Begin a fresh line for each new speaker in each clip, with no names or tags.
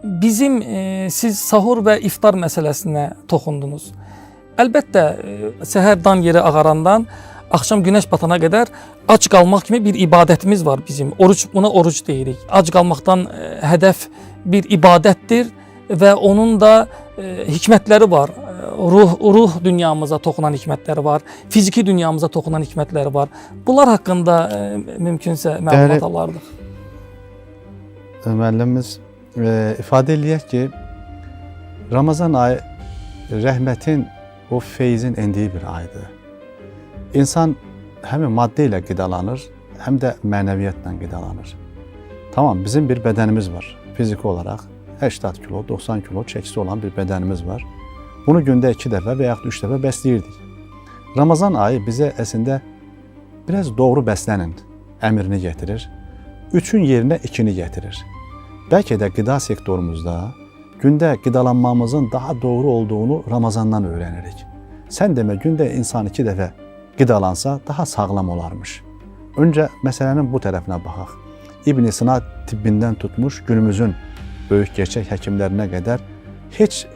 Bizim siz sahur və iftar məsələsinə toxundunuz. Əlbəttə, səhər dan yeri ağarandan axşam günəş batana qədər ac qalmaq kimi bir ibadətimiz var bizim. Buna oruc deyirik. Ac qalmaqdan hədəf bir ibadətdir və onun da hikmətləri var. Ruh dünyamıza toxunan hikmətləri var, fiziki dünyamıza toxunan hikmətləri var. Bunlar haqqında mümkünsə məlumat alardıq.
Müəllimimiz ifadə eləyək ki, Ramazan ayı rəhmətin, o feyzin endiyi bir aydır. İnsan həm maddə ilə qidalanır, həm də mənəviyyatla qidalanır. Tamam, bizim bir bədənimiz var. Fiziki olaraq 80 kilo, 90 kilo çəkisi olan bir bədənimiz var. Bunu gündə 2 dəfə və yaxud 3 dəfə bəsləyirdik. Ramazan ayı bizə əslində biraz doğru bəslənin əmrini gətirir. 3-ün yerinə 2-ni gətirir. Bəlkə də qida sektorumuzda gündə qidalanmamızın daha doğru olduğunu Ramazandan öyrənirik. Sən demə, gündə insan 2 dəfə qidalansa daha sağlam olarmış. Öncə məsələnin bu tərəfinə baxaq. İbn Sina tibbindən tutmuş günümüzün böyük gerçək həkimlərinə qədər heç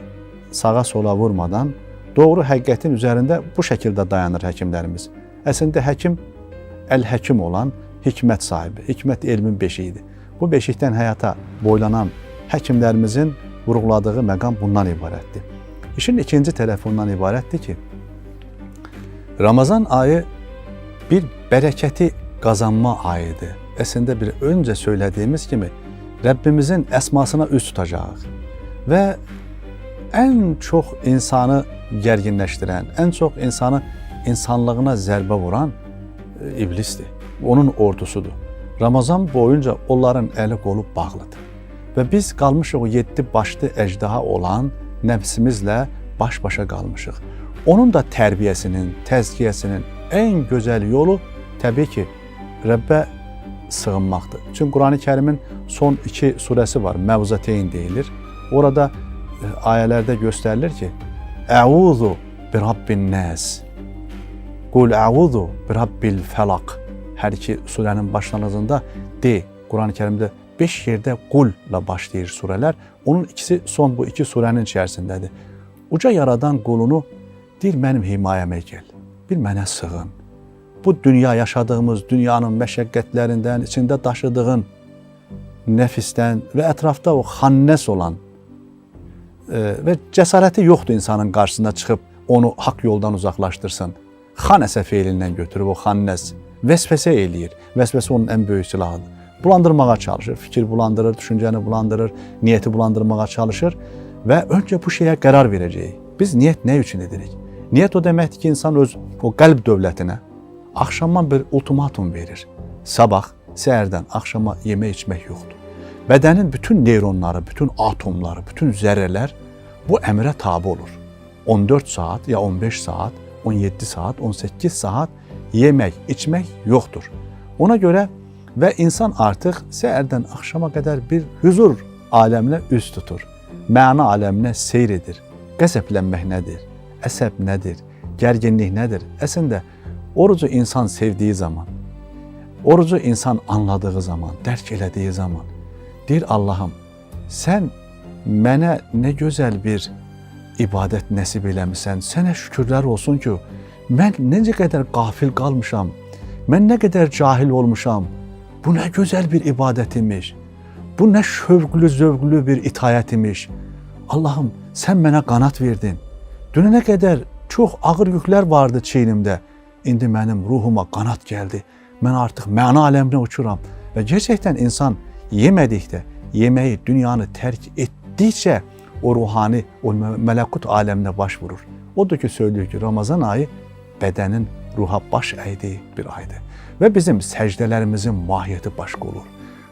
sağa sola vurmadan doğru həqiqətin üzərində bu şəkildə dayanır həkimlərimiz. Əslində həkim əl-həkim olan hikmət sahibi, hikmət elmin beşiyidir. Bu beşikdən həyata boylanan həkimlərimizin vurğuladığı məqam bundan ibarətdir. İşin ikinci tərəfi ondan ibarətdir ki, Ramazan ayı bir bərəkəti qazanma ayıdır. Əslində bir öncə söylədiyimiz kimi Rəbbimizin əsmasına üz tutacağıq və ən çox insanı gərginləşdirən, ən çox insanı insanlığına zərbə vuran iblisdir. Onun ordusudur. Ramazan boyunca onların əli qolu bağlıdır. Və biz qalmışıq o 7 başlı əjdaha olan nəfsimizlə baş-başa qalmışıq. Onun da tərbiyəsinin, təzkiyəsinin ən gözəl yolu təbii ki, Rəbbə sığınmaqdır. Çünki Qur'an-ı Kərimin son 2 surəsi var, Məvzateyn deyilir. Orada ayələrdə göstərilir ki, Əuzu bi Rabbin nəs, Qul əuzu bi Rabbil fəlaq. Hər iki surənin başlanğıcında de, Qur'an-ı Kərimdə 5 yerdə qulla başlayır surələr. Onun ikisi son bu 2 surənin içərisindədir. Uca yaradan qulunu deyir, mənim himayəmə gəl, bir mənə sığın. Bu dünya yaşadığımız dünyanın məşəqqətlərindən, içində daşıdığın nəfisdən və ətrafda o xannəs olan və cəsarəti yoxdur insanın qarşısına çıxıb onu haqq yoldan uzaqlaşdırsın. Xanəsə feilindən götürüb o xannəs vəsvəsə eləyir. Vəsvəsə onun ən böyük silahıdır. Bulandırmağa çalışır, fikir bulandırır, düşüncəni bulandırır, niyyəti bulandırmağa çalışır və öncə bu şeyə qərar verəcəyik. Biz niyyət nə üçün edirik? Niyyət o deməkdir ki, insan öz o qəlb dövlətinə axşamdan bir ultimatum verir. Sabah, səhərdən axşama yemək içmək yoxdur. Bədənin bütün neyronları, bütün atomları, bütün zərrələr bu əmrə tabi olur. 14 saat ya 15 saat, 17 saat, 18 saat yemək, içmək yoxdur. Ona görə və insan artıq səhərdən axşama qədər bir huzur aləminə üz tutur. Məna aləminə seyr edir. Qəzəblənmək nədir? Əsəb nədir? Gərginlik nədir? Əslində, orucu insan sevdiyi zaman, orucu insan anladığı zaman, dərk elədiyi zaman, deyir Allahım, sən mənə nə gözəl bir ibadət nəsib eləmisən, sənə şükürlər olsun ki, mən necə qədər qafil qalmışam, mən nə qədər cahil olmuşam, bu nə gözəl bir ibadət imiş, bu nə şövqlü, zövqlü bir itayət imiş. Allahım, sən mənə qanat verdin, dünənə qədər çox ağır yüklər vardı çiynimdə, indi mənim ruhuma qanat gəldi, mən artıq məna aləminə uçuram və gerçəkdən insan yemədikdə, yeməyi, dünyanı tərk etdikcə o ruhani, o mələkut aləminə baş vurur. Odur ki, söylüyor ki, Ramazan ayı bədənin ruha baş əydiyi bir aydır. Və bizim səcdələrimizin mahiyyəti başqa olur.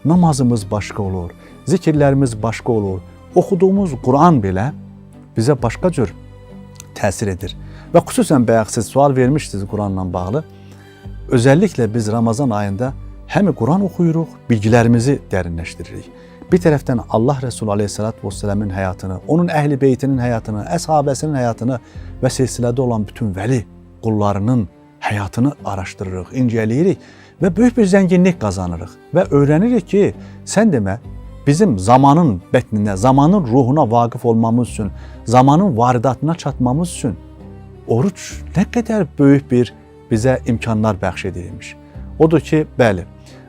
Namazımız başqa olur, zikirlərimiz başqa olur. Oxuduğumuz Qur'an belə bizə başqa cür təsir edir. Və xüsusən bayaq siz sual vermişdiniz Qur'anla bağlı. Özəlliklə biz Ramazan ayında həm Qur'an oxuyuruq, bilgilərimizi dərinləşdiririk. Bir tərəfdən Allah Resulü Aleyhisselatü Vesselam'ın həyatını, onun əhl-i beytinin həyatını, əshabəsinin həyatını və silsilədə olan bütün vəli qullarının həyatını araşdırırıq, incələyirik və böyük bir zənginlik qazanırıq və öyrənirik ki, sən demə, bizim zamanın bətninə, zamanın ruhuna vaqif olmamız üçün, zamanın varidatına çatmamız üçün oruç nə qədər böyük bir bizə imkanlar bəxş edilmiş. Odur ki, bəli,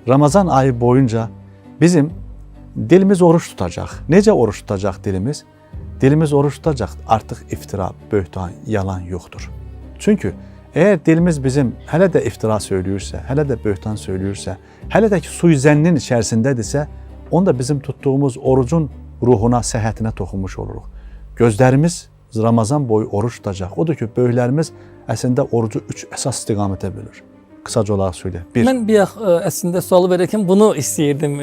Ramazan ayı boyunca bizim dilimiz oruç tutacaq. Necə oruç tutacaq dilimiz? Dilimiz oruç tutacaq, artıq iftira, böhtan, yalan yoxdur. Çünki əgər dilimiz bizim hələ də iftira söyləyirsə, hələ də böhtan söyləyirsə, hələ də ki suizənnin içərisindədirsə, onda bizim tutduğumuz orucun ruhuna, səhhətinə toxunmuş oluruq. Gözlərimiz Ramazan boyu oruç tutacaq. Odur ki, böyüklərimiz əslində orucu 3 əsas istiqamətə bölür. Qısaca olaraq söylə.
Mən bir əslində sualı verərkən bunu istəyirdim.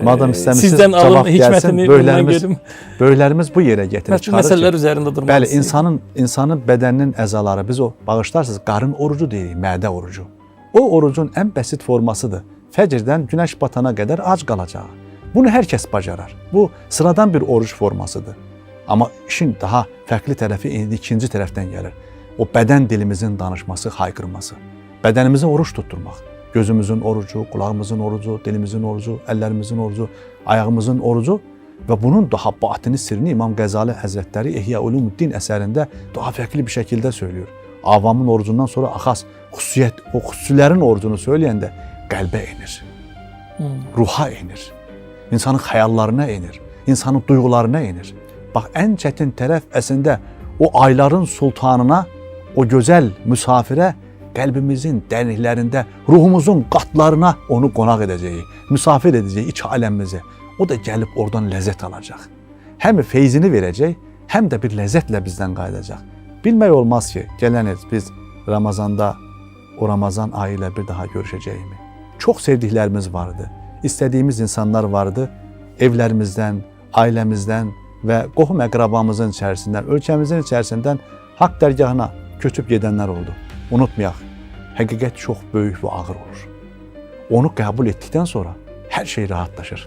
Madam istəmisiniz
Sizdən alım
cavab gəlsin,
hikmətini
böyüklərimiz bu yerə gətirib çıxarır ki,
məsələlər üzərində durmalısınız.
Bəli, insanın bədəninin əzaları, biz o bağışlarsınız, qarın orucu deyirik, mədə orucu. O orucun ən bəsit formasıdır. Fəcrdən günəş batana qədər ac qalacağı. Bunu hər kəs bacarar. Bu sıradan bir oruc formasıdır. Amma işin daha fərqli tərəfi indi ikinci tərəfdən gəlir. O bədən dilimizin danışması, hayqırması. Bədənimizə oruç tutturmaq. Gözümüzün orucu, qulağımızın orucu, dilimizin orucu, əllərimizin orucu, ayağımızın orucu və bunun daha batini sirrini İmam Qəzali Həzrətləri İhya Ulumuddin əsərində daha fərqli bir şəkildə söylüyor. Avamın orucundan sonra axas xüsusiyyət, o xüsusilərin orucunu söyləyəndə qəlbə enir, ruha enir, insanın xəyallarına enir, insanın duyğularına enir. Bax, ən çətin tərəf əslində o ayların sultanına, o gözəl müsafirə qəlbimizin dərinliklərində, ruhumuzun qatlarına onu qonaq edəcəyi, müsafir edəcəyi iç aləmimizi. O da gəlib oradan ləzzət alacaq. Həm feyzini verəcək, həm də bir ləzzətlə bizdən qayıdacaq. Bilmək olmaz ki, gələn biz Ramazanda, o Ramazan ayı ilə bir daha görüşəcəyimi. Çox sevdiklərimiz vardı, istədiyimiz insanlar vardı, evlərimizdən, ailəmizdən və qohum əqrabamızın içərisindən, ölkəmizin içərisindən haqq dərgahına köçüb gedənlər oldu. Unutmayaq, həqiqət çox böyük və ağır olur. Onu qəbul etdikdən sonra hər şey rahatlaşır.